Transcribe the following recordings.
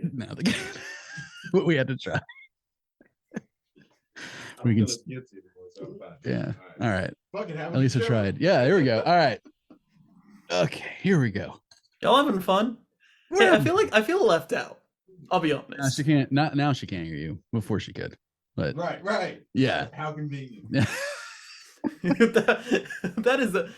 No, what we had to try. We can. Yeah. All right. At least I tried. Yeah. There we go. All right. Okay. Here we go. Y'all having fun? Hey, I feel left out. I'll be honest. Now she can't. Not now. She can't hear you. Before she could. But right. Yeah. How convenient. that is a.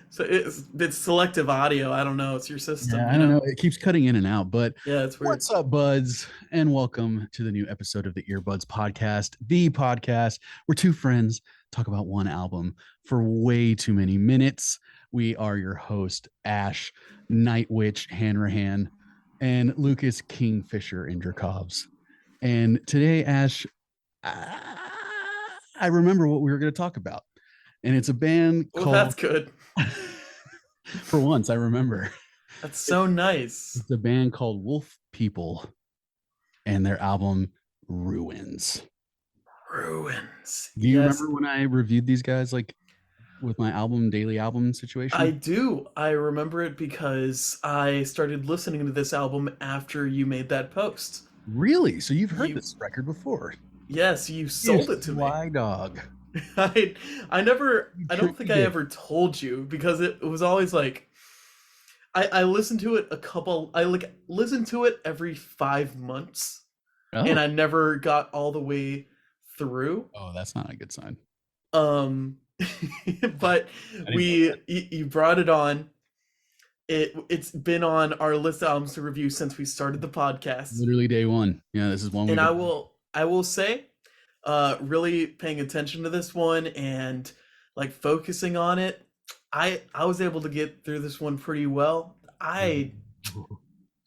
So it's selective audio. I don't know. It's your system. Yeah, I don't know. It keeps cutting in and out, but yeah, it's weird. What's up, buds? And welcome to the new episode of the Earbuds Podcast, the podcast where two friends talk about one album for way too many minutes. We are your host, Ash, Night Witch, Hanrahan, and Lucas Kingfisher Indrakovs. And today, Ash, I remember what we were going to talk about. And it's a band called... That's good. For once, I remember. That's so nice. It's a band called Wolf People and their album Ruins. Ruins. Do you remember when I reviewed these guys, like with my daily album situation? I do. I remember it because I started listening to this album after you made that post. Really? So you've heard this record before? Yes, you sold it to me. Why, dog? I don't think I ever told you, because it was always like I listened to it listened to it every 5 months. Oh. And I never got all the way through. Oh, that's not a good sign. But you brought it on. It's been on our list of albums to review since we started the podcast. Literally day one. Yeah, this is one. And I will say, really paying attention to this one and like focusing on it, I was able to get through this one pretty well.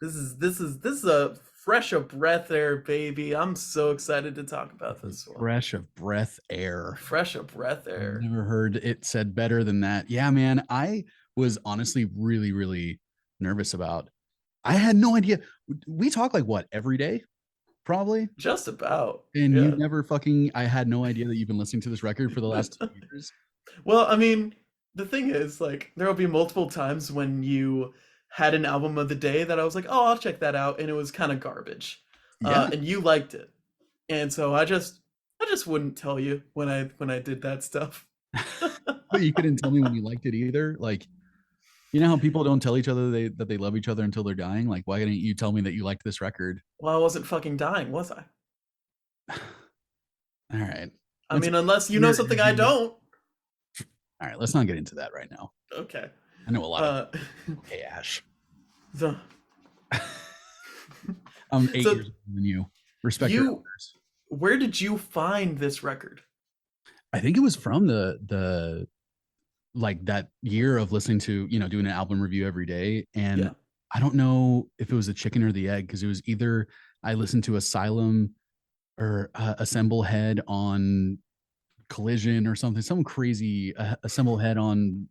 This is a fresh of breath air, baby. I'm so excited to talk about this one. Fresh of breath air. Fresh of breath air. I've never heard it said better than that. Yeah, man. I was honestly really, really nervous about. I had no idea. We talk like what, every day? Probably just about. And you never I had no idea that you've been listening to this record for the last 2 years. Well, I mean, the thing is, like, there will be multiple times when you had an album of the day that I was like, oh, I'll check that out, and it was kind of garbage. Yeah. And you liked it. And so I just wouldn't tell you when I did that stuff. But you couldn't tell me when you liked it either. Like, you know how people don't tell each other that they love each other until they're dying? Like, why didn't you tell me that you liked this record? Well, I wasn't fucking dying, was I? All right. I mean, unless you know something I don't. All right, let's not get into that right now. Okay. I know a lot of... Hey, Ash. I'm 8 years older than you. Respect your elders. Where did you find this record? I think it was from the like that year of listening to, doing an album review every day. And I don't know if it was the chicken or the egg, because it was either I listened to Asylum or Assemble Head on Collision or something, some crazy Assemble Head on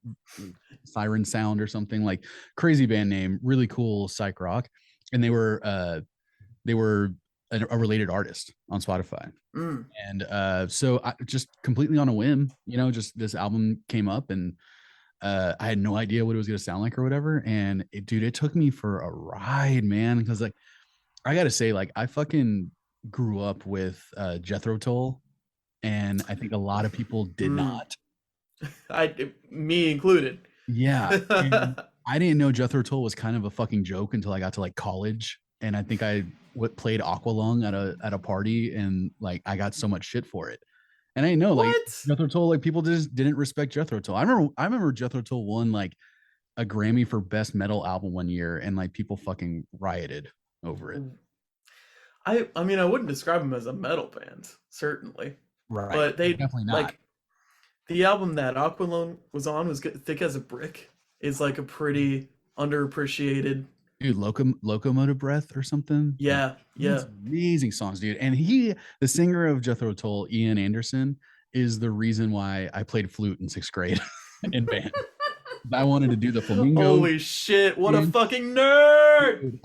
Siren Sound or something, like crazy band name, really cool psych rock. And they were a related artist on Spotify. And so I just completely on a whim, just this album came up and I had no idea what it was going to sound like or whatever. And it took me for a ride, man. Because like, I got to say, like, I fucking grew up with Jethro Tull, and I think a lot of people did not. Me included. Yeah. I didn't know Jethro Tull was kind of a fucking joke until I got to like college. And I think I played Aqualung at a party, and like I got so much shit for it. And I didn't know, like, Jethro Tull, like people just didn't respect Jethro Tull. I remember Jethro Tull won like a Grammy for best metal album one year, and like people fucking rioted over it. I mean, I wouldn't describe them as a metal band, certainly. Right. But they definitely not. Like, the album that Aqualung was on was good. Thick as a Brick is like a pretty underappreciated. Dude, Locomotive Breath or something. Yeah. Amazing songs, dude. And the singer of Jethro Tull, Ian Anderson, is the reason why I played flute in 6th grade in band. I wanted to do the flamingo. Holy shit! What a fucking nerd!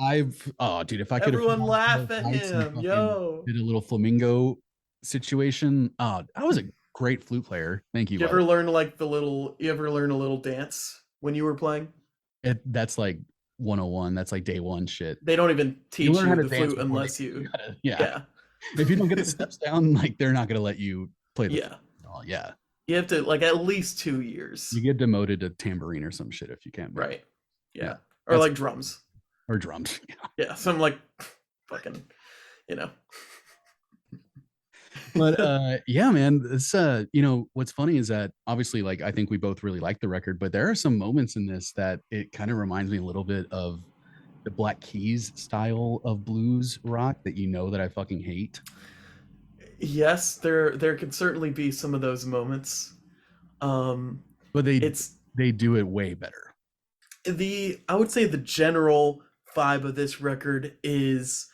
Dude, if I could, everyone laugh at him, yo. Did a little flamingo situation. I was a great flute player. Thank you. You ever learn a little dance when you were playing? That's like 101. That's like day one shit. They don't even You teach learn how you to the dance flute before unless you you, gotta, yeah. yeah. If you don't get the steps down, like they're not gonna let you play the flute Yeah. at all. Yeah. You have to like at least 2 years. You get demoted to tambourine or some shit if you can't make it. Right. Yeah. Yeah. Or That's like drums. or drums. Yeah. So I'm like, fucking, you know. But yeah, man, it's what's funny is that obviously like I think we both really like the record, but there are some moments in this that it kind of reminds me a little bit of the Black Keys style of blues rock that that I fucking hate. Yes, there can certainly be some of those moments. Um, But they it's they do it way better. I would say the general vibe of this record is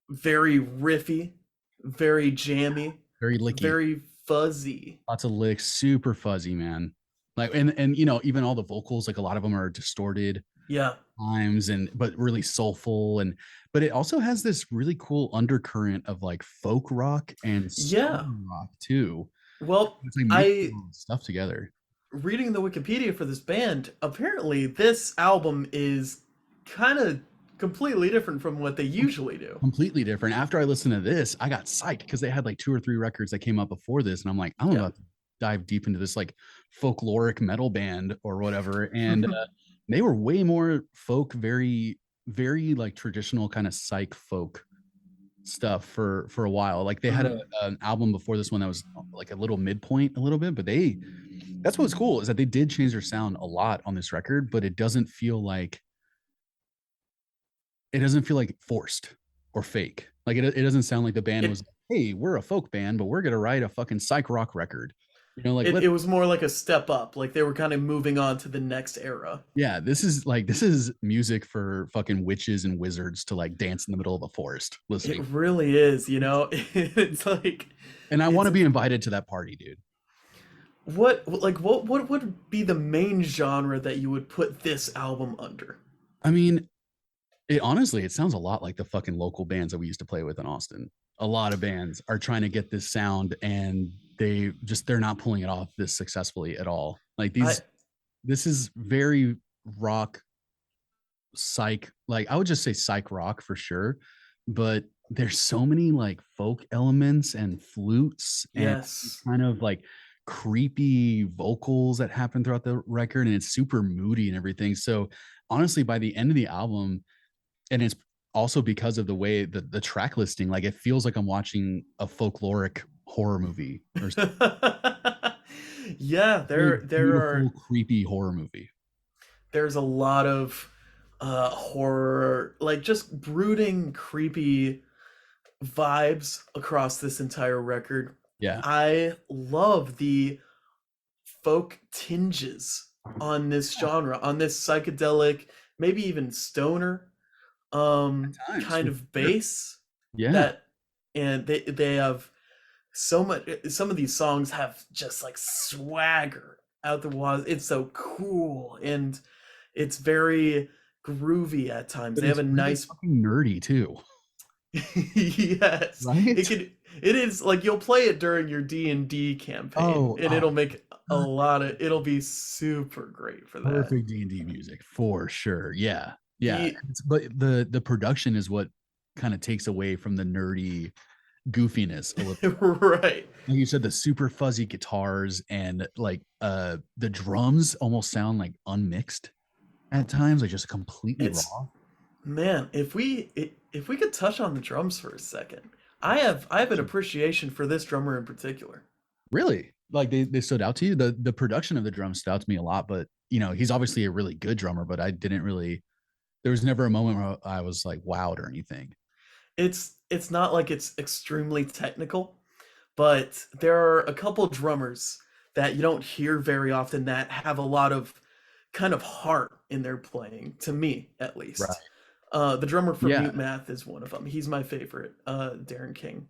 very riffy, very jammy, Very licky. very fuzzy. Lots of licks, super fuzzy, man. Like and even all the vocals, like a lot of them are distorted Yeah. times and but really soulful and but it also has this really cool undercurrent of like folk rock and Yeah. stoner rock too. Well, It's like mixing I all this stuff together. reading the Wikipedia for this band, apparently this album is kind of completely different from what they usually do. Completely different. After I listened to this, I got psyched because they had like 2 or 3 records that came out before this, and I'm like, I'm Yeah. about to dive deep into this like folkloric metal band or whatever, and they were way more folk, very very like traditional kind of psych folk stuff for a while. Like they had Mhm. an album before this one that was like a little midpoint a little bit, but that's what's cool is that they did change their sound a lot on this record, but it doesn't feel like forced or fake. Like it doesn't sound like the band It was like, hey, we're a folk band, but we're gonna write a fucking psych rock record. Like it was more like a step up, like they were kind of moving on to the next era. yeah, this is music for fucking witches and wizards to like dance in the middle of a forest It listening. really is, you know. It's like And I want it's to be invited to that party, dude. what would be the main genre that you would put this album under? I mean, it sounds a lot like the fucking local bands that we used to play with in Austin. A lot of bands are trying to get this sound and they're not pulling it off this successfully at all. Like I this is very rock psych, like I would just say psych rock for sure, but there's so many like folk elements and flutes and Yes. kind of like creepy vocals that happen throughout the record and it's super moody and everything. So honestly, by the end of the album, and it's also because of the way the track listing, like it feels like I'm watching a folkloric horror movie or Yeah, very there beautiful, are creepy horror movie. there's a lot of horror, like just brooding, creepy vibes across this entire record. Yeah. I love the folk tinges on this genre, on this psychedelic, maybe even stoner Times kind for of sure. bass Yeah. that and they have so much. Some of these songs have just like swagger out the walls. It's so cool and it's very groovy at times. But They have it's a really nice fucking nerdy too, yes. It right? can it is like you'll play it during your D&D campaign Oh, and oh, it'll make a lot of it'll be super great for that. perfect D&D music for sure. Yeah. Yeah. The But the production is what kind of takes away from the nerdy goofiness a little. right. Like you said, the super fuzzy guitars and like the drums almost sound like unmixed at times, like just completely It's raw. man, if we could touch on the drums for a second. I have an appreciation for this drummer in particular. Really? Like they stood out to you? The production of the drums stood out to me a lot, but he's obviously a really good drummer, but I didn't really there was never a moment where I was like wowed or anything. It's not like it's extremely technical, but there are a couple drummers that you don't hear very often that have a lot of kind of heart in their playing, to me at Right. least. The drummer for Yeah. Mute Math is one of them. He's my favorite, Darren King.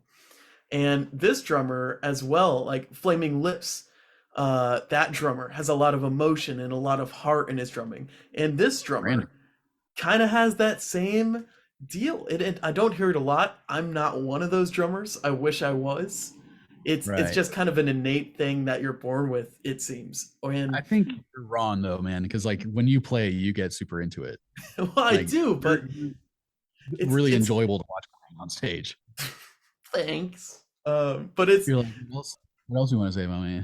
And this drummer as well, like Flaming Lips, that drummer has a lot of emotion and a lot of heart in his drumming. And this Random. drummer kind of has that same deal. I don't hear it a lot. I'm not one of those drummers. I wish I was. It's Right. just kind of an innate thing that you're born with, it seems. I And think you're wrong though, man, because like when you play, you get super into it. Well, I Like do, you're, but you're really it's enjoyable to watch playing on stage. thanks. But it's You're like, what else do you want to say about me?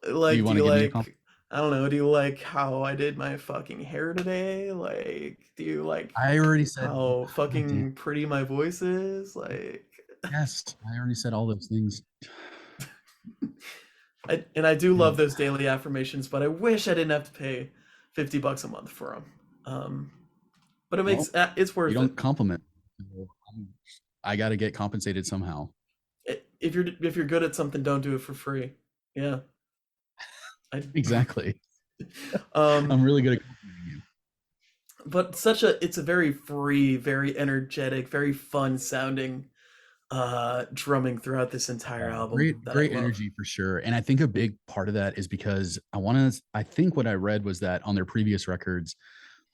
Do you like, do want to you give me a compliment? like? I don't know. Do you like how I did my fucking hair today? Like, do you like I already said, how God damn, fucking pretty my voice is? Like, yes, I already said all those things. I do love And, those daily affirmations, but I wish I didn't have to pay $50 a month for them. But it well, makes it's you worth it. don't compliment. So I got to get compensated somehow. If you're good at something, don't do it for free. Yeah. I Exactly. um I'm really good at complimenting you. but it's a very free, very energetic, very fun sounding drumming throughout this entire Yeah, album great, that I great love. energy for sure. And I think a big part of that is because I think what I read was that on their previous records,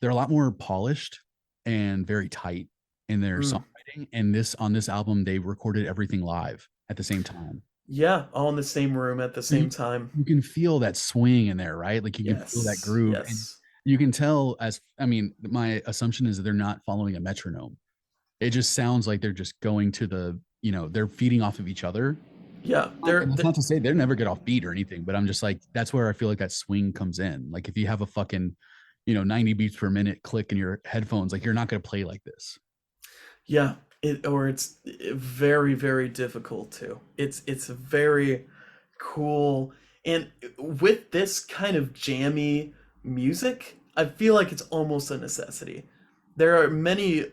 they're a lot more polished and very tight in their Mm. songwriting. And on this album, they recorded everything live at the same time. Yeah, all in the same room at the So same time. you can feel that swing in there, right? Like you can feel that Yes. groove. And Yes. you can tell I mean, my assumption is that they're not following a metronome. It just sounds like they're just going to they're feeding off of each other. Yeah, And that's not to say they're never get off beat or anything, but I'm just like, that's where I feel like that swing comes in. Like if you have a fucking, 90 beats per minute click in your headphones, like you're not going to play like this. yeah, it's very, very difficult too. It's very cool. And with this kind of jammy music, I feel like it's almost a necessity. There are many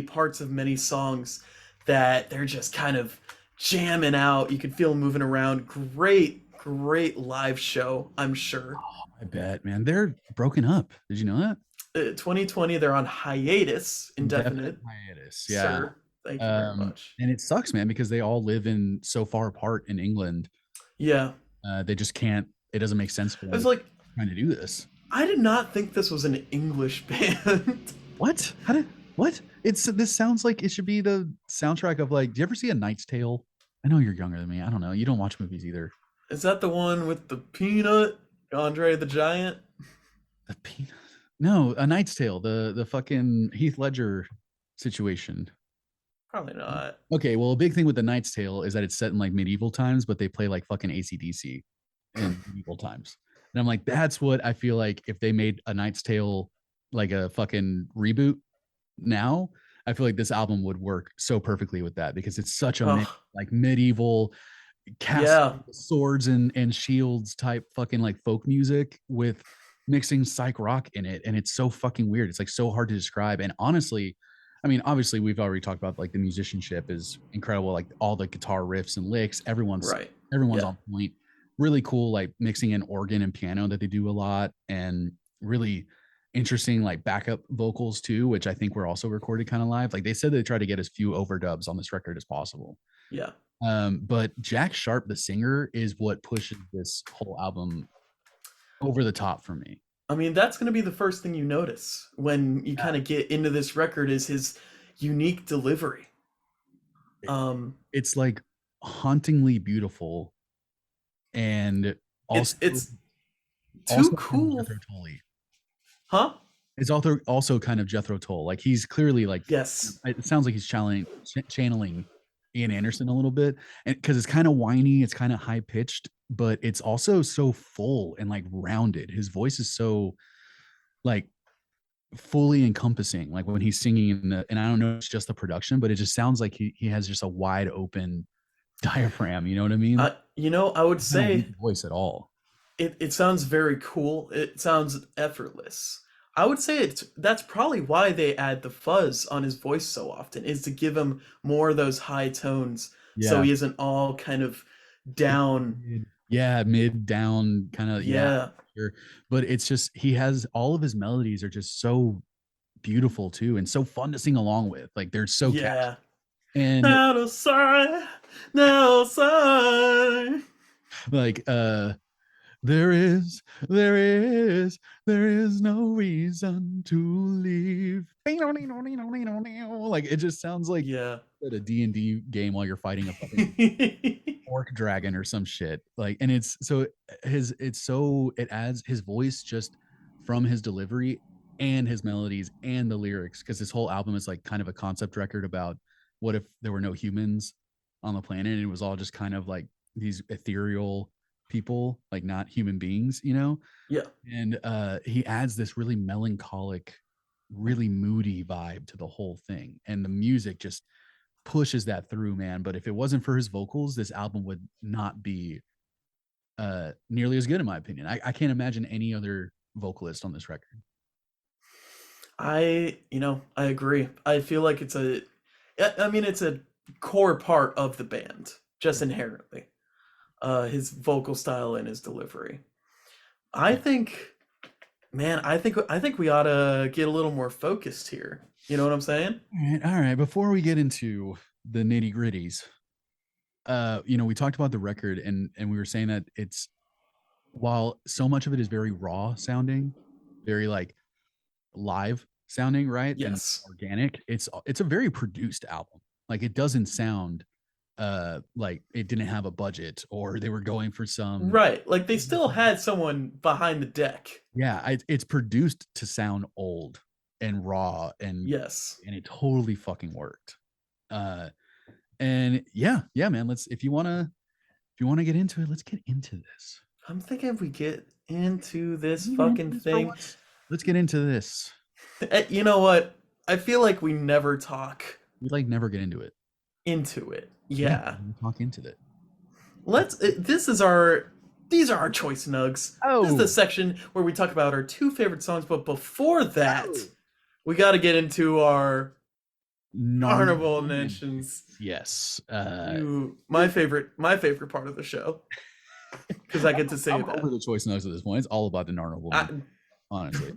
parts of many songs that they're just kind of jamming out. You can feel them moving around. Great live show, I'm sure. I bet, man. They're broken up. Did you know that? 2020, they're on hiatus, Indefinite indefinite, hiatus. Yeah. sir. Thank you very much. And it sucks, man, because they all live in so far apart in England. Yeah. They just can't. It doesn't make sense for I them was to like, trying to do this. I did not think this was an English band. What? How did? What? This sounds like it should be the soundtrack of like. Do you ever see A Knight's Tale? I know you're younger than me. I don't know. You don't watch movies either. Is that the one with the peanut? Andre the Giant? The peanut? No, A Knight's Tale. The fucking Heath Ledger situation. Probably not. Okay, well, a big thing with The Knight's Tale is that it's set in like medieval times, but they play like fucking ACDC in medieval times. And I'm like, that's what I feel like if they made A Knight's Tale like a fucking reboot now, I feel like this album would work so perfectly with that because it's such a Oh, like medieval cast yeah. swords and shields type fucking like folk music with mixing psych rock in it. And it's so fucking weird. It's like so hard to describe. And honestly, I mean, obviously we've already talked about like the musicianship is incredible, like all the guitar riffs and licks, Right. everyone's Yeah. on point. Really cool, like mixing in organ and piano that they do a lot, and really interesting like backup vocals too, which I think were also recorded kind of live. Like they said they try to get as few overdubs on this record as possible. Yeah. But Jack Sharp, the singer, is what pushes this whole album over the top for me. I mean, that's going to be the first thing you notice when you Yeah. kind of get into this record is his unique delivery. It's like hauntingly beautiful, and also It's too also kind of cool. Jethro Tull. Huh? It's also kind of Jethro Tull. Like he's clearly like Yes. it sounds like he's channeling Ian Anderson a little bit, and because it's kind of whiny, it's kind of high pitched, but it's also so full and like rounded. His voice is so like fully encompassing. Like when he's singing and I don't know, it's just the production, but it just sounds like he has just a wide open diaphragm. You know what I mean? I would I don't say need the voice at all. it sounds very cool. It sounds effortless. I would say that's probably why they add the fuzz on his voice so often, is to give him more of those high tones so Yeah. he isn't all kind of down. Yeah, mid down kind of Yeah. sure. But it's just he has all of his melodies are just so beautiful too and so fun to sing along with. Like they're so catchy. Yeah. And Now sigh, now sigh. like there is no reason to leave. Like it just sounds like Yeah. at a D&D game while you're fighting a fucking orc dragon or some shit. Like, and it adds his voice just from his delivery and his melodies and the lyrics, because this whole album is like kind of a concept record about what if there were no humans on the planet and it was all just kind of like these ethereal people, like not human beings, you know? Yeah. And he adds this really melancholic, really moody vibe to the whole thing. And the music just pushes that through, man. But if it wasn't for his vocals, this album would not be nearly as good, in my opinion. I can't imagine any other vocalist on this record. I agree. I feel like I mean, it's a core part of the band, just inherently. His vocal style and his delivery. I Yeah. think, man, I think we ought to get a little more focused here. You know what I'm saying? All right, all right. Before we get into the nitty gritties, we talked about the record and we were saying that it's while so much of it is very raw sounding, very like live sounding, right? And Yes. organic, it's a very produced album. Like it doesn't sound like it didn't have a budget or they were going for some. Right. Like they still had someone behind the deck. Yeah, it's produced to sound old and raw Yes. and it totally fucking worked. Uh and yeah, man, let's if you want to get into it, let's get into this. I'm thinking if we get into this Get into fucking this for thing, once. Let's get into this. you know what? I feel like we never talk We like never get into it. into it. Yeah, Yeah. we talk into it. This is our these are our choice nugs. This is the Oh, section where we talk about our two favorite songs, but before that, oh. we got to get into our honorable Narnable mentions. mentions. Yes. My favorite part of the show because I get to say I'm that. over the choice notes at this point. It's all about the Narnable I, mentions, honestly.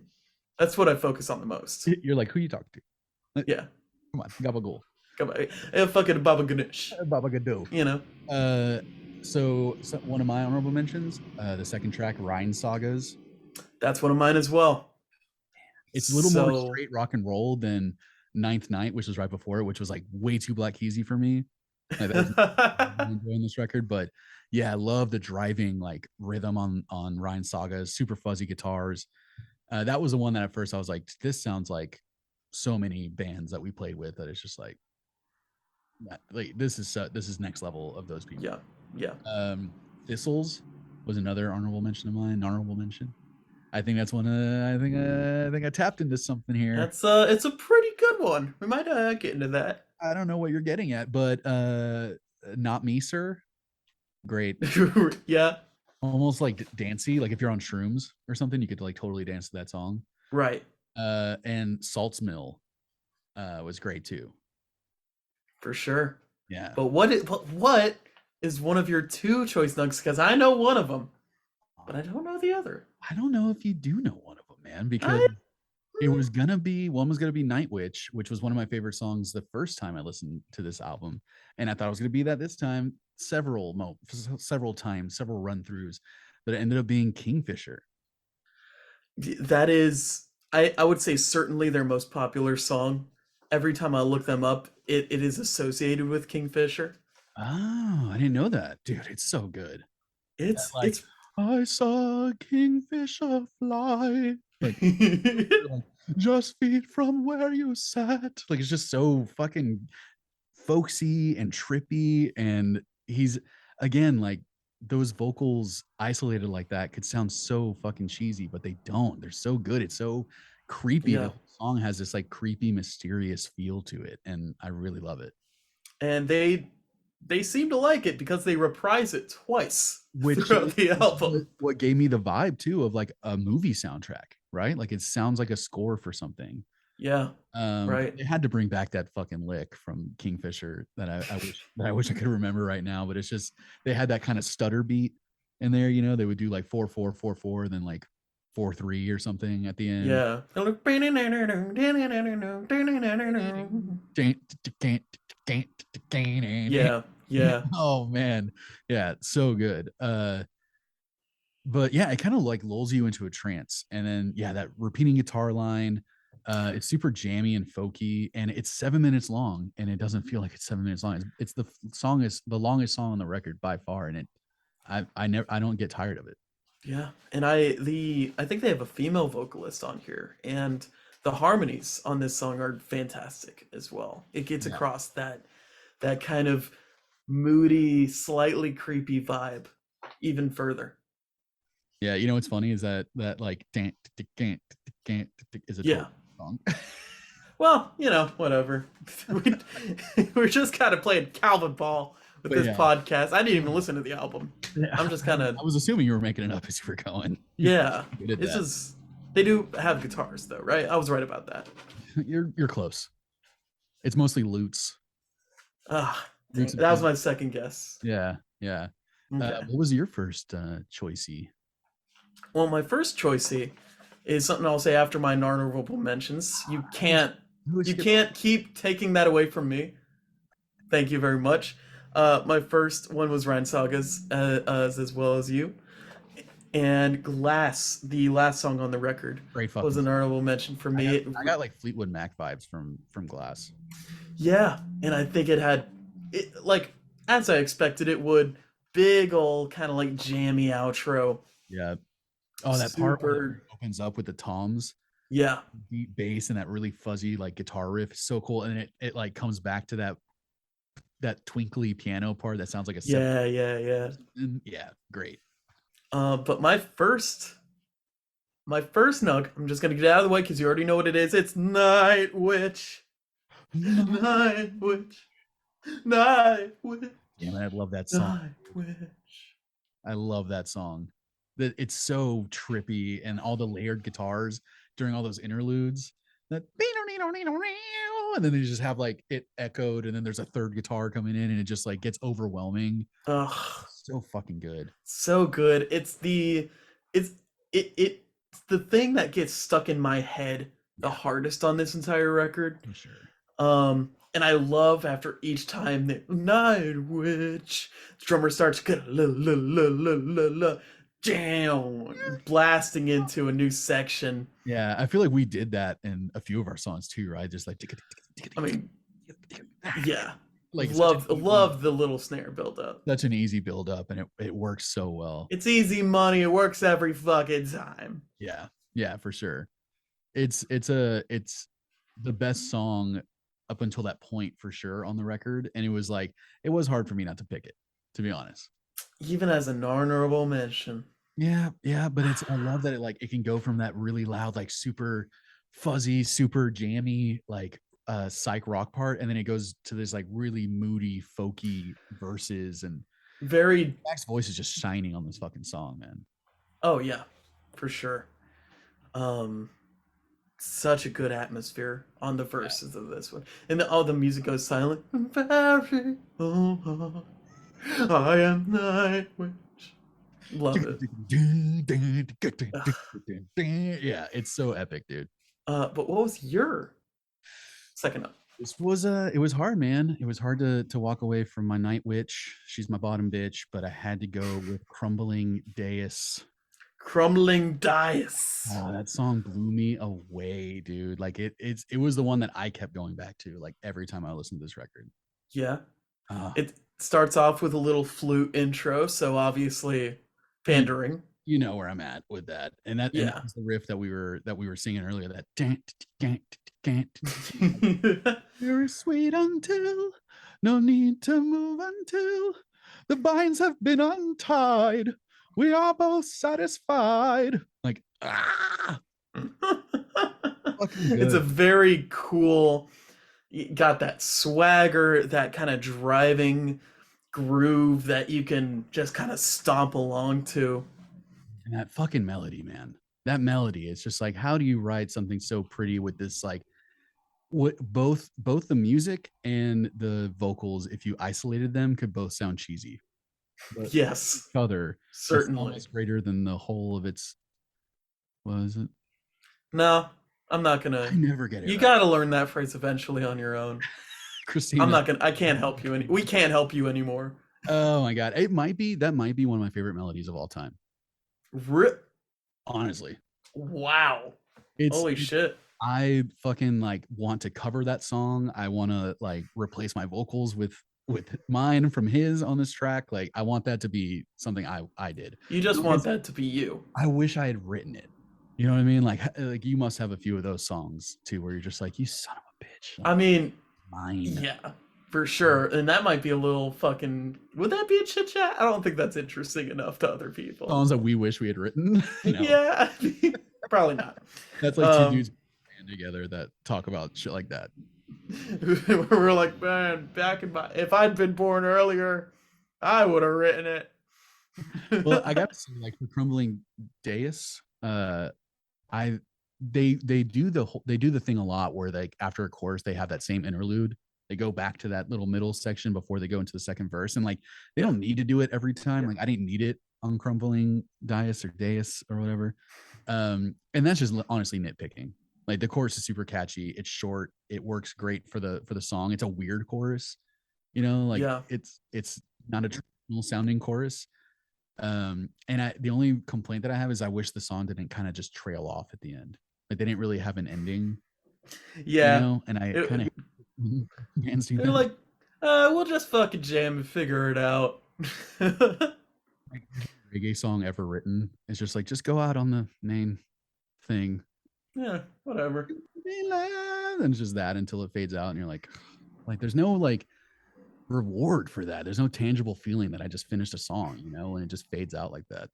that's what I focus on the most. You're like, who you talk to? Yeah. Come on, Gabagool. Come on. Fucking Baba Ganesh. Baba Gadoo. You know? So one of my honorable mentions, the second track, Rhine Sagas. That's one of mine as well. It's a little more straight rock and roll than Ninth Night, which was right before it, which was like way too Black Keysy for me. Like, I'm enjoying this record, but yeah, I love the driving like rhythm on Rhine Sagas, super fuzzy guitars. That was the one that at first I was like, this sounds like so many bands that we played with that it's just like this is next level of those people. Yeah. Yeah. Thistles was another honorable mention of mine. Honorable mention. I think that's one. I think I tapped into something here. That's it's a pretty good one. We might get into that. I don't know what you're getting at, but not me, sir. Great. Yeah. Almost like dancey. Like if you're on shrooms or something, you could like totally dance to that song. Right. And Salts Mill was great too. For sure. Yeah. But what is one of your two choice nugs? Because I know one of them, but I don't know the other. I don't know if you do know one of them, man, because it was gonna be Night Witch, which was one of my favorite songs the first time I listened to this album, and I thought it was gonna be that this time. Several times, several run throughs, but it ended up being Kingfisher. That is, I would say, certainly their most popular song. Every time I look them up, it is associated with Kingfisher. Oh, I didn't know that, dude. It's so good. It's Like it's I saw a kingfisher fly, like just feet from where you sat. Like it's just so fucking folksy and trippy, and he's again like those vocals isolated like that could sound so fucking cheesy, but they don't. They're so good. It's so creepy. The yeah. whole song has this like creepy, mysterious feel to it, and I really love it. And they seem to like it because they reprise it twice Which throughout the album. what gave me the vibe too of like a movie soundtrack, right? Like it sounds like a score for something. Yeah. But Right. they had to bring back that fucking lick from Kingfisher that I wish I could remember right now. But it's just they had that kind of stutter beat in there. You know, they would do like 4-4-4-4, then like 4-3 or something at the end. Yeah. Yeah. Yeah. Oh man, yeah, so good. But yeah, it kind of like lulls you into a trance, and then yeah, that repeating guitar line. It's super jammy and folky, and it's 7 minutes long, and it doesn't feel like it's 7 minutes long. It's the song is the longest song on the record by far, and I don't get tired of it. Yeah, and I think they have a female vocalist on here, and the harmonies on this song are fantastic as well. It gets Yeah. across that kind of moody, slightly creepy vibe even further. Yeah, you know what's funny is that like is a Yeah. total song. Well, whatever. we, we're just kind of playing Calvin Ball with But this yeah, podcast. I didn't even listen to the album. yeah. I'm just kind of, I was assuming you were making it up as you were going. You're yeah. good at It's that. just they do have guitars though, right? I was right about that. You're close. It's mostly lutes. Ah, dang, Lutes and that was pianos. my second guess. Yeah, yeah. Okay. What was your first choicey? Well, my first choicey is something I'll say after my honorable mentions. You I was, can't I was you skipping. can't keep taking that away from me. Thank you very much. My first one was Ryan Saga's, as well as you. And Glass, the last song on the record, Great was fucking an song. honorable mention for I me. got I got like Fleetwood Mac vibes from Glass. Yeah, and I think it had it like as I expected it would. Big old kind of like jammy outro. Yeah. Oh, that part when it Super. opens up with the toms, Yeah. deep bass, and that really fuzzy like guitar riff is so cool. And it like comes back to that twinkly piano part that sounds like a seven. Yeah, yeah, yeah. Yeah, great. But my first nug, I'm just gonna get out of the way because you already know what it is. It's Night Witch. Night Witch. Night Witch. Damn it, I love that song. Night Witch. I love that song. That it's so trippy and all the layered guitars during all those interludes. That and then they just have like it echoed, and then there's a third guitar coming in, and it just like gets overwhelming. Ugh, So fucking good. so good. It's it's the thing that gets stuck in my head the Yeah, hardest on this entire record. for sure. And I love after each time the Night Witch, the drummer starts la la la la la la down, blasting into a new section. Yeah, I feel like we did that in a few of our songs too, right? Just like I mean, yeah, like love the little snare build up. such an easy build up, and it works so well. It's easy money. It works every fucking time. Yeah, yeah, for sure. It's the best song up until that point for sure on the record, and it was hard for me not to pick it, to be honest. Even as an honorable mention. Yeah, yeah, but I love that it can go from that really loud, like super fuzzy, super jammy, like psych rock part, and then it goes to this like really moody, folky verses, and Very. Mac's voice is just shining on this fucking song, man. Oh yeah, for sure. Um, Such a good atmosphere on the Yeah. verses of this one, and all the music goes silent. Very, I am Night Witch. Love it. Yeah, it's so epic, dude. But what was your second up? It was hard, man. It was hard to walk away from my Night Witch. She's my bottom bitch, but I had to go with Crumbling Dais. Crumbling Dice. Oh, that song blew me away, dude. Like it was the one that I kept going back to like every time I listened to this record. Yeah, Uh, it starts off with a little flute intro, so obviously you, pandering. you know where I'm at with that. And that Yeah. was the riff that we were singing earlier, that very sweet until no need to move until the binds have been untied. We are both satisfied. Like, fucking It's a good. very cool, you got that swagger, that kind of driving groove that you can just kind of stomp along to. And that fucking melody, man. That melody is just like, how do you write something so pretty with this like what both the music and the vocals, if you isolated them, could both sound cheesy. But Yes, each other, the song certainly. is greater than the whole of its was it? No, I'm not I gonna. never get it You right. got to learn that phrase eventually on your own. I'm Christina. not gonna. I can't help you any. We can't help you anymore. Oh my god. That might be one of my favorite melodies of all time. Rip. Honestly. Wow. It's Holy shit. I fucking like want to cover that song. I want to like replace my vocals with mine from his on this track. Like I want that to be something I did. You just want that to be you. I wish I had written it. You know what I mean? Like you must have a few of those songs too, where you're just like, you son of a bitch. Like, I mean, mine. yeah, for sure. And that might be a little fucking. Would that be a chit chat? I don't think that's interesting enough to other people. Songs that we wish we had written. No. Yeah, probably not. That's like two dudes together that talk about shit like that. We're like, man, back in my, if I'd been born earlier, I would have written it. Well, I gotta say, like for Crumbling Dais, they do the thing a lot where like after a chorus they have that same interlude. They go back to that little middle section before they go into the second verse, and like they don't need to do it every time. Like I didn't need it on Crumbling Dais or whatever. And that's just honestly nitpicking. Like the chorus is super catchy. It's short. It works great for the song. It's a weird chorus, you know. Like it's not a traditional sounding chorus. And the only complaint that I have is I wish the song didn't kind of just trail off at the end. Like they didn't really have an ending. Yeah. You know? And I kind of bands do that. They're like, we'll just fucking jam and figure it out. Like, reggae song ever written. It's just like, just go out on the main thing. Yeah, whatever. And it's just that until it fades out, and you're like there's no like reward for that. There's no tangible feeling that I just finished a song, you know, and it just fades out like that.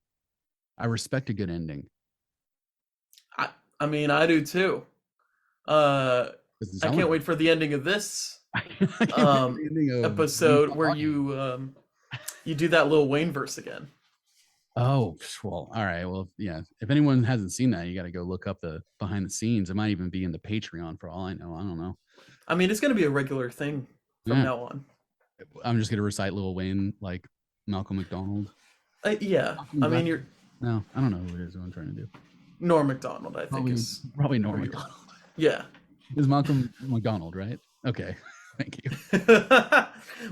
I respect a good ending. I mean, I do too. I can't wait for the ending of this episode where you do that Lil Wayne verse again. Oh, well, all right. Well, yeah. If anyone hasn't seen that, you got to go look up the behind the scenes. It might even be in the Patreon for all I know. I don't know. I mean, it's going to be a regular thing from now on. I'm just going to recite Lil Wayne like Malcolm McDonald. Yeah. I mean, you're. No, I don't know who it is. What I'm trying to do. Norm Macdonald, I think is probably Norm Macdonald. Yeah. Is Malcolm McDonald, right? Okay. Thank you.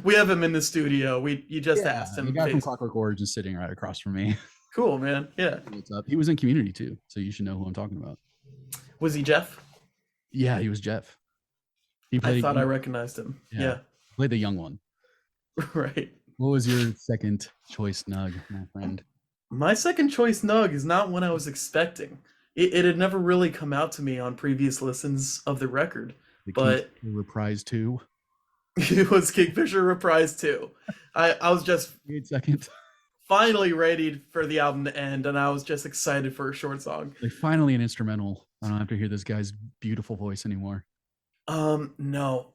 We have him in the studio. You just asked him. The guy from Clockwork Orange is sitting right across from me. Cool, man. Yeah. What's up? He was in Community too, so you should know who I'm talking about. Was he Jeff? Yeah, he was Jeff. I thought I recognized him. Yeah. Played the young one. Right. What was your second choice, Nug, my friend? My second choice, Nug, is not one I was expecting. It had never really come out to me on previous listens of the record. But Reprise 2. It was Kingfisher Reprise 2. I was just 8 seconds. Finally ready for the album to end, and I was just excited for a short song. Like finally an instrumental. I don't have to hear this guy's beautiful voice anymore. No.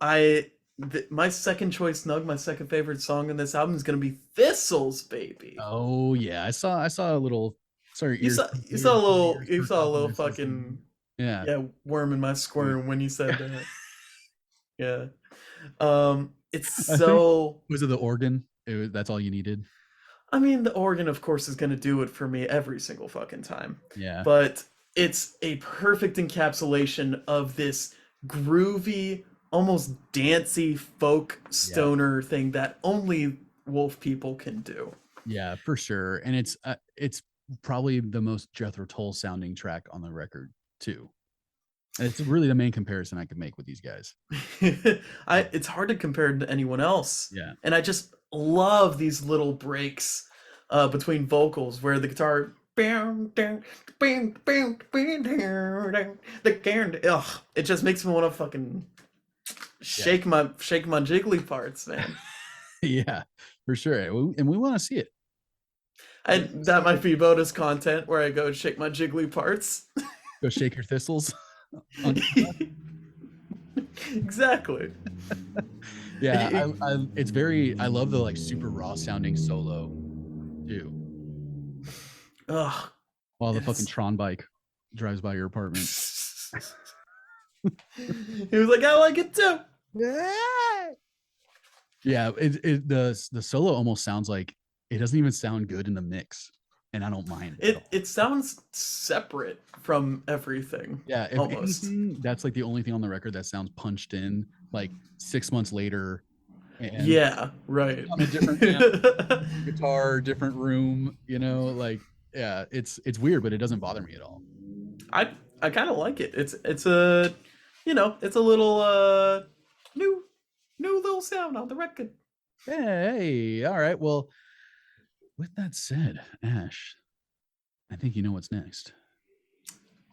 My second choice, Nug, my second favorite song in this album is gonna be Thistles, baby. Oh yeah, I saw a little. Sorry, you saw a little fucking worm in my squirm when you said that. Yeah. It's so. Was it the organ? That's all you needed. I mean, the organ, of course, is gonna do it for me every single fucking time. Yeah. But it's a perfect encapsulation of this groovy, almost dancey folk stoner thing that only Wolf people can do. Yeah, for sure. And it's probably the most Jethro Tull sounding track on the record too. It's really the main comparison I could make with these guys. It's hard to compare to anyone else. Yeah. And I just love these little breaks between vocals where the guitar it just makes me want to fucking shake my jiggly parts, man. Yeah, for sure. And we want to see it. That might be bonus content where I go shake my jiggly parts. Go shake your thistles. Exactly. Yeah, I love the like super raw sounding solo too. Ugh. While the fucking Tron bike drives by your apartment. He was like, I like it too. Yeah, the solo almost sounds like it doesn't even sound good in the mix, and I don't mind it sounds separate from everything. Yeah, if almost anything, that's like the only thing on the record that sounds punched in like 6 months later. And yeah, right. On a different guitar, different room, you know, like yeah, it's weird, but it doesn't bother me at all. I kind of like it. It's a, you know, it's a little new little sound on the record. Hey, all right. Well, with that said, Ash, I think you know what's next.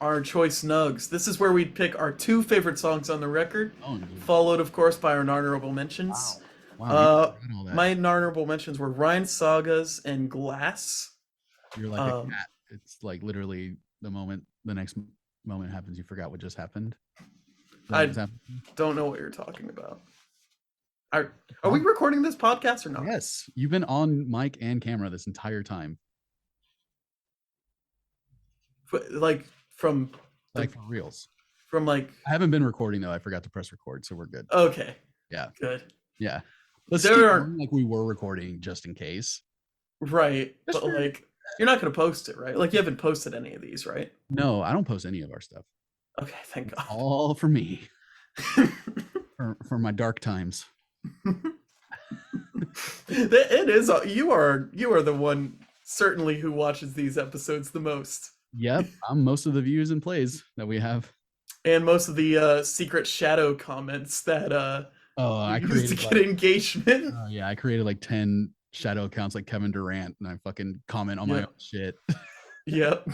Our choice nugs. This is where we pick our two favorite songs on the record, Oh, dude. followed, of course, by our honorable mentions. Wow. Wow, you Uh, forgot all that. my honorable mentions were Ryan Sagas and Glass. You're like a Um, cat. It's like literally the next moment happens, you forgot what just happened. Is that what I just happened? don't know what you're talking about. Are we Pod- recording this podcast or not? yes, you've been on mic and camera this entire time, Like from like the for reals. from like I haven't been recording though. I forgot to press record, so we're good. okay, Yeah, good. yeah. Let's just keep There aren't going like we were recording just in case. right, Just but for like you're not gonna post it, right? Like you haven't posted any of these, right? no, I don't post any of our stuff. Okay, thank It's all for me, God. for my dark times. It is. You are the one certainly who watches these episodes the most, Yep, I'm most of the views and plays that we have. and most of the secret shadow comments that Oh, you I use to created get like engagement. yeah, I created like 10 shadow accounts like Kevin Durant, and I fucking comment on my Yep. own shit. Yep.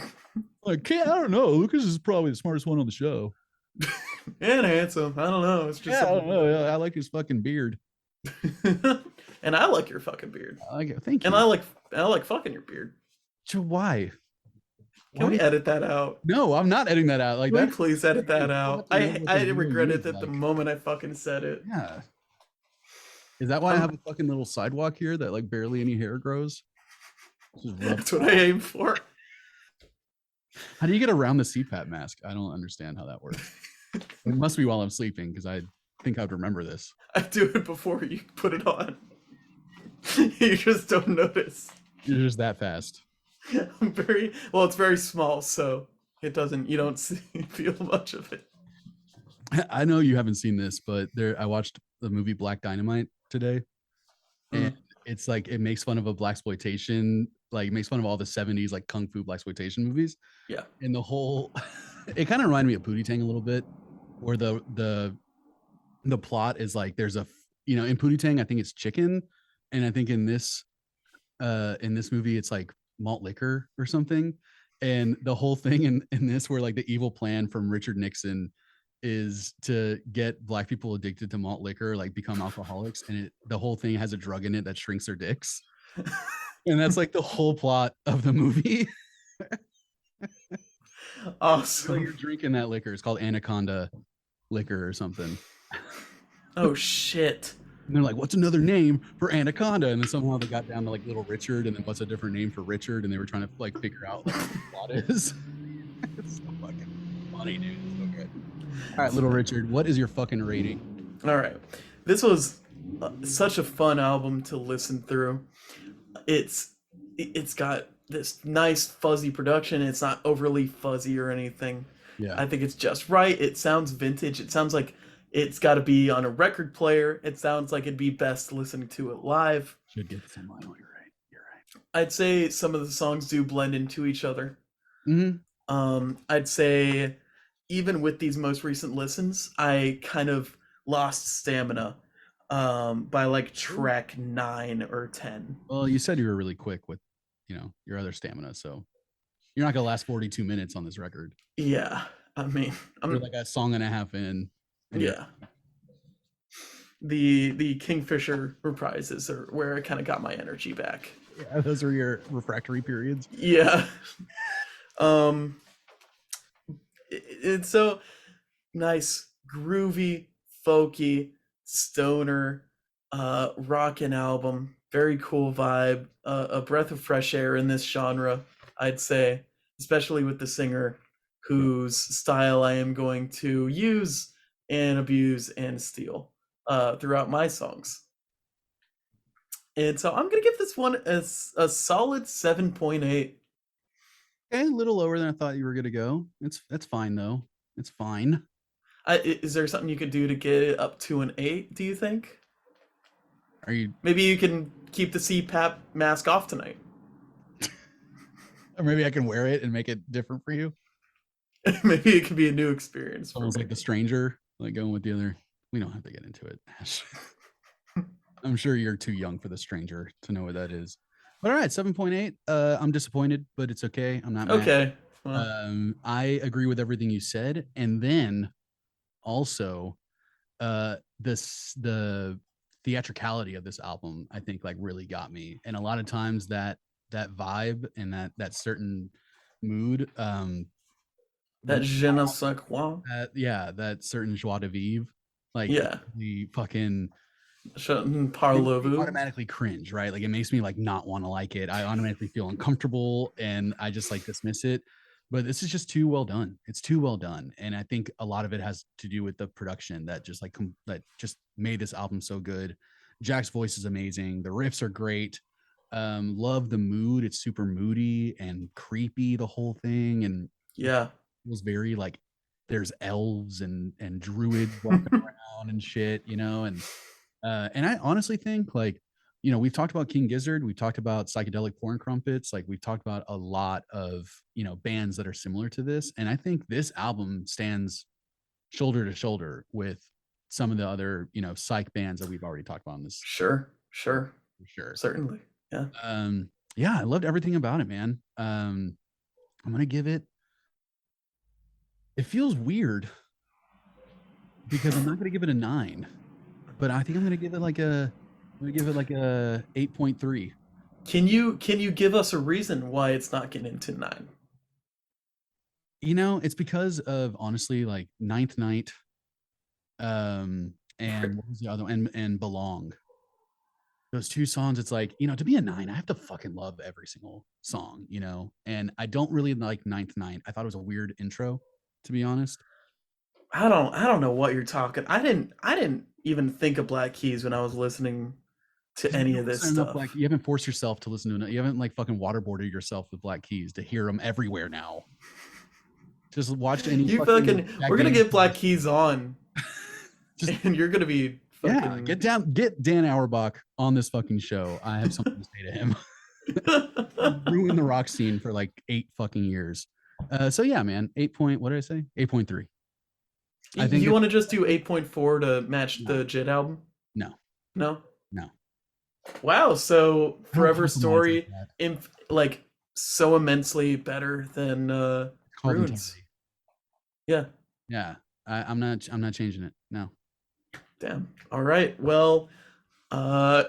Like, I don't know. Lucas is probably the smartest one on the show. And handsome. I don't know. It's just Yeah, I don't something. know. I like his fucking beard. And I like your fucking beard. I like it. Thank And you. I like fucking your beard. So why? Can Why do we you? edit that out? No, I'm not editing that out. Like Can we that. please edit that People out? have to know what I the real you regretted is it the like. moment I fucking said it. Yeah. Is that why I I'm, have a fucking little sidewalk here that like barely any hair grows? Just rub that's what I aim for. How do you get around the CPAP mask? I don't understand how that works. It must be while I'm sleeping because I think I'd remember this. I do it before you put it on. You just don't notice. You're just that fast. I'm very well. It's very small, so it doesn't. You don't see, feel much of it. I know you haven't seen this, but there I watched the movie Black Dynamite today, and Mm, it's like it makes fun of a black exploitation, like it makes fun of all the 70s like kung fu black exploitation movies. yeah. And the whole it kind of reminded me of Pootie Tang a little bit, where the plot is like there's a in Pootie Tang, I think it's chicken, and I think in this movie it's like malt liquor or something. And the whole thing in this where like the evil plan from Richard Nixon is to get black people addicted to malt liquor, like become alcoholics, and the whole thing has a drug in it that shrinks their dicks. And that's like the whole plot of the movie. So you're Awesome. drinking that liquor. It's called Anaconda liquor or something. Oh shit. And they're like, what's another name for Anaconda? And then somehow they got down to like Little Richard, and then what's a different name for Richard? And they were trying to like figure out like what the plot is. It's so fucking funny, dude. It's so good. All right, Little Richard, what is your fucking rating? All right. This was such a fun album to listen through. It's got this nice fuzzy production. It's not overly fuzzy or anything. Yeah, I think it's just right. It sounds vintage. It sounds like it's got to be on a record player. It sounds like it'd be best listening to it live. should get this on vinyl. You're right. You're right. I'd say some of the songs do blend into each other. Mm-hmm. I'd say even with these most recent listens, I kind of lost stamina by like track 9 or 10. Well, you said you were really quick with, your other stamina, so you're not gonna last 42 minutes on this record. Yeah, I mean, You're I'm like a song and a half in, and you're yeah. The Kingfisher reprises are where I kind of got my energy back. yeah, those are your refractory periods. Yeah. Um, it's so nice, groovy, folky, stoner, rockin' album. Very cool vibe. A breath of fresh air in this genre, I'd say, especially with the singer, whose style I am going to use and abuse and steal throughout my songs. And so I'm gonna give this one a solid 7.8. Okay, a little lower than I thought you were gonna go. That's fine though. It's fine. Is there something you could do to get it up to an 8, do you think? Are you? Maybe you can keep the CPAP mask off tonight. Or maybe I can wear it and make it different for you. Maybe it could be a new experience for Almost me. like the stranger, like going with the other. We don't have to get into it. Ash. I'm sure you're too young for The Stranger to know what that is. But all right, 7.8. I'm disappointed, but it's okay. I'm not mad. Okay. Well, I agree with everything you said. And then also, the theatricality of this album, I think, like really got me. And a lot of times that vibe and that certain mood, that je ne sais quoi. yeah, that certain joie de vivre, like Yeah. the fucking Je ne makes me parle-vous. automatically cringe, right? Like it makes me like not want to like it. I automatically feel uncomfortable and I just like dismiss it. But this is just too well done. It's too well done, and I think a lot of it has to do with the production that just like that just made this album so good. Jack's voice is amazing. The riffs are great. Love the mood. It's super moody and creepy, the whole thing, and it Yeah. feels very like there's elves and druids walking around and shit, and I honestly think, like, we've talked about King Gizzard, we've talked about psychedelic porn crumpets, like we've talked about a lot of bands that are similar to this, and I think this album stands shoulder to shoulder with some of the other psych bands that we've already talked about on this Sure. Sure. for sure. Certainly. Yeah. Yeah, I loved everything about it, man. I'm gonna give it. It feels weird because I'm not gonna give it a 9, but I think I'm gonna give it like a. I'm gonna give it like a 8.3. Can you give us a reason why it's not getting into 9? It's because of honestly like Ninth Night, and what was the other one? And Belong. Those two songs, it's like, to be a 9, I have to fucking love every single song, and I don't really like Ninth Night. I thought it was a weird intro, to be honest. I don't know what you're talking. I didn't even think of Black Keys when I was listening to Because you any of don't this listen enough, like stuff. you haven't forced yourself to listen to it. You haven't like fucking waterboarded yourself with Black Keys to hear them everywhere now. Just watch any You fucking fucking Jack we're gonna Daniels get Black commercial. Keys on Just and you're gonna be yeah, fucking get Dan Auerbach on this fucking show. I have something to say to him. Ruin the rock scene for like 8 fucking years. So yeah, man, 8 point. What did I say? 8.3. I think You it's want to just do 8.4 to match no, the JIT album? no, No? no. Wow, so I don't Forever compromise like Story that. like so immensely better than It's called Ruins. integrity. Yeah. Yeah, I'm not. I'm not changing it. No. Damn. All right. Well, uh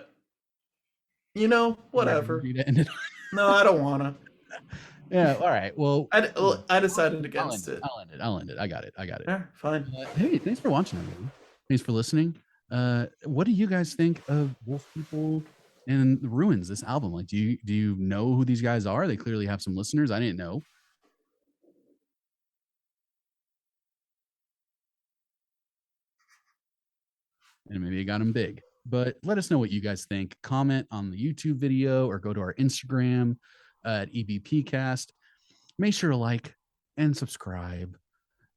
You ready whatever. to end it? No, I don't wanna. Yeah. All right. Well, I decided I'll end against it. it. I'll end it. I'll end it. I got it. I got it. Yeah, fine. Hey, thanks for watching, everyone. Thanks for listening. What do you guys think of Wolf People and the Ruins? This album, like, do you know who these guys are? They clearly have some listeners. I didn't know. And maybe it got them big. But let us know what you guys think. Comment on the YouTube video or go to our Instagram at EBPcast. Make sure to like and subscribe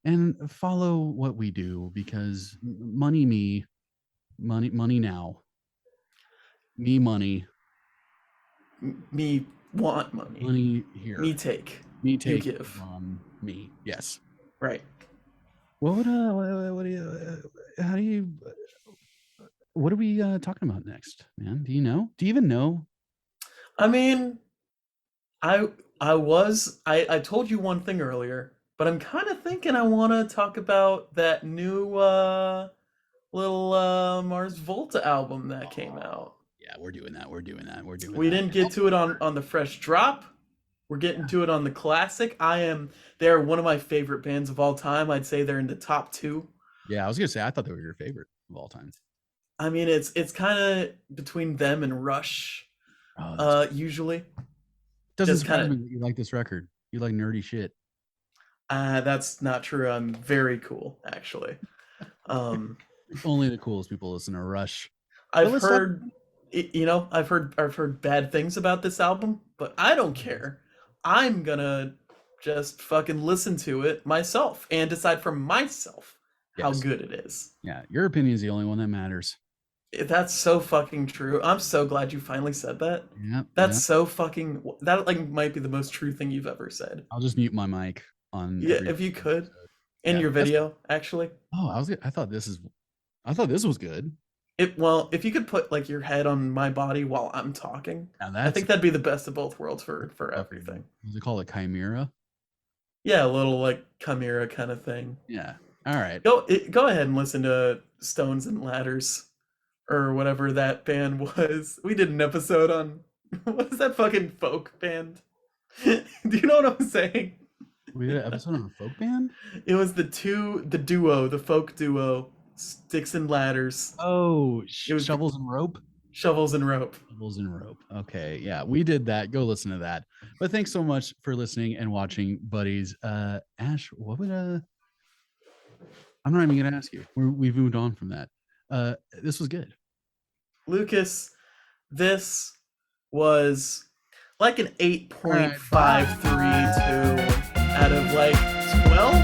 and follow what we do because money now. Me money. Me want money. Money here. Me take. Me You take give. me. Yes. Right. What do you how do you what are we talking about next, man? Do you know? Do you even know? I mean, I I told you one thing earlier, but I'm kind of thinking I want to talk about that new little Mars Volta album that came out. Yeah, we're doing that. We're doing that. We're doing We that. didn't get to it on the fresh drop. We're getting to it on the classic. They're one of my favorite bands of all time. I'd say they're in the top 2. Yeah, I was gonna say I thought they were your favorite of all time. I mean, it's kind of between them and Rush, Oh, that's usually. doesn't Just kind surprise of me that you like this record. You like nerdy shit. that's not true. I'm very cool, actually. Um, Only the coolest people listen to Rush. I've let's talk- heard, I've heard bad things about this album, but I don't care. I'm gonna just fucking listen to it myself and decide for myself how Yes. good it is. Yeah, your opinion is the only one that matters. That's so fucking true. I'm so glad you finally said that. Yeah, That's yeah. so fucking that like might be the most true thing you've ever said. I'll just mute my mic on. Yeah, every if you could. episode. In Yeah, your that's- video, actually. Oh, I thought this was good. Well, if you could put like your head on my body while I'm talking, Now I that's think that'd be the best of both worlds for okay. everything. What do they call it? Chimera? Yeah, a little like chimera kind of thing. Yeah. All right. Go ahead and listen to Stones and Ladders or whatever that band was. We did an episode on what is that fucking folk band? Do you know what I'm saying? We did an episode on a folk band? It was the folk duo, Sticks and Ladders. Oh, It was Shovels and Rope? Shovels and Rope. Shovels and Rope. Okay. Yeah, we did that. Go listen to that. But thanks so much for listening and watching, buddies. Ash, what would I'm not even gonna ask you. We've moved on from that. This was good. Lucas, this was like an All right, 8.532 out of like 12.